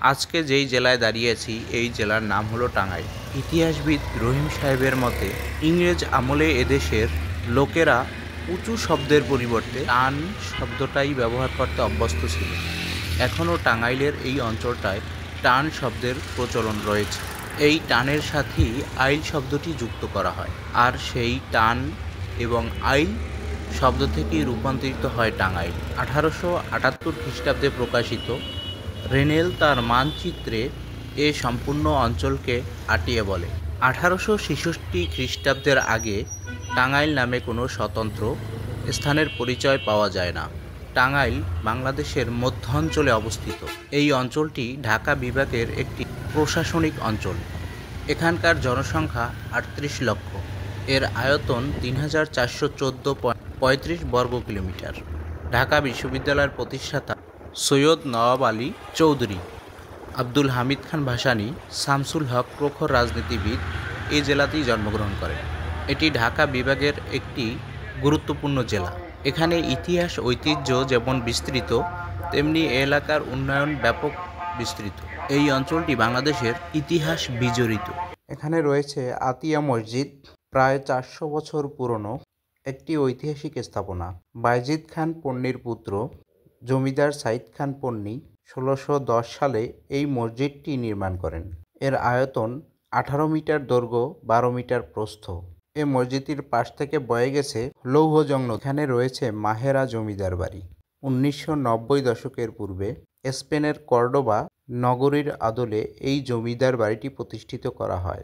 আজকে যেই জেলায় দাঁড়িয়েছি এই জেলার নাম হলো টাঙ্গাইল। ইতিহাসবিদ রহিম সাহেবের মতে ইংরেজ আমলে এদেশের লোকেরা উঁচু শব্দের পরিবর্তে টান শব্দটাই ব্যবহার করতে অভ্যস্ত ছিল। এখনও টাঙ্গাইলের এই অঞ্চলটায় টান শব্দের প্রচলন রয়েছে। এই টানের সাথেই আইল শব্দটি যুক্ত করা হয়, আর সেই টান এবং আইল শব্দ থেকেই রূপান্তরিত হয় টাঙ্গাইল। 1878 খ্রিস্টাব্দে প্রকাশিত রেনেল তার মানচিত্রে এ সম্পূর্ণ অঞ্চলকে আটিয়ে বলে। 1866 খ্রিস্টাব্দের আগে টাঙ্গাইল নামে কোনো স্বতন্ত্র স্থানের পরিচয় পাওয়া যায় না। টাঙ্গাইল বাংলাদেশের মধ্যাঞ্চলে অবস্থিত। এই অঞ্চলটি ঢাকা বিভাগের একটি প্রশাসনিক অঞ্চল। এখানকার জনসংখ্যা 38 লক্ষ। এর আয়তন 3414.35 বর্গ কিলোমিটার। ঢাকা বিশ্ববিদ্যালয়ের প্রতিষ্ঠাতা সৈয়দ নওয়াব আলী চৌধুরী, আব্দুল হামিদ খান ভাসানী, শামসুল হক প্রখর রাজনীতিবিদ এই জেলাতেই জন্মগ্রহণ করেন। এটি ঢাকা বিভাগের একটি গুরুত্বপূর্ণ জেলা। এখানে ইতিহাস ঐতিহ্য যেমন বিস্তৃত, তেমনি এলাকার উন্নয়ন ব্যাপক বিস্তৃত। এই অঞ্চলটি বাংলাদেশের ইতিহাস বিজড়িত। এখানে রয়েছে আতিয়া মসজিদ, প্রায় 400 বছর পুরনো একটি ঐতিহাসিক স্থাপনা। বায়েজিদ খান পন্নীর পুত্র জমিদার সাইদ খান পন্নী 1610 সালে এই মসজিদটি নির্মাণ করেন। এর আয়তন 18 মিটার দৈর্ঘ্য, 12 মিটার প্রস্থ। এই মসজিদটির পাশ থেকে বয়ে গেছে লৌহজং নদী। এখানে রয়েছে মাহেরা জমিদার বাড়ি। 1990 দশকের পূর্বে স্পেনের কর্ডোবা নগরীর আদলে এই জমিদার বাড়িটি প্রতিষ্ঠিত করা হয়।